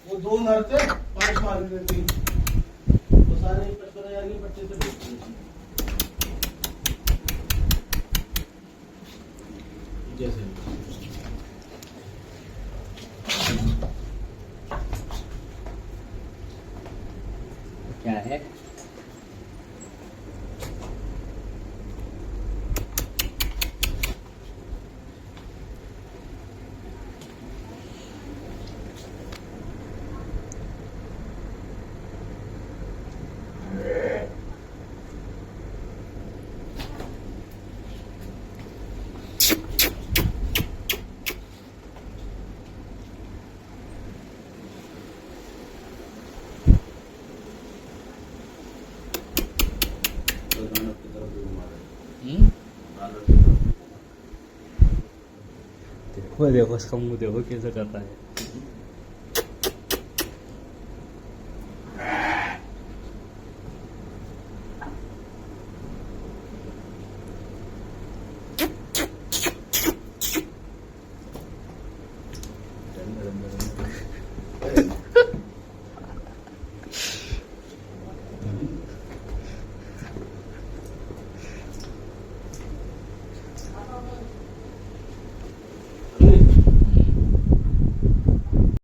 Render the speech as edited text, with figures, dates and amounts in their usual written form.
वो 2 नर थे, 5 मार गए थे, तो सारे 55,000 के 25 से बेच दिए। जैसे क्या है? देखो देखो उसका मुंह देखो कैसे करता है।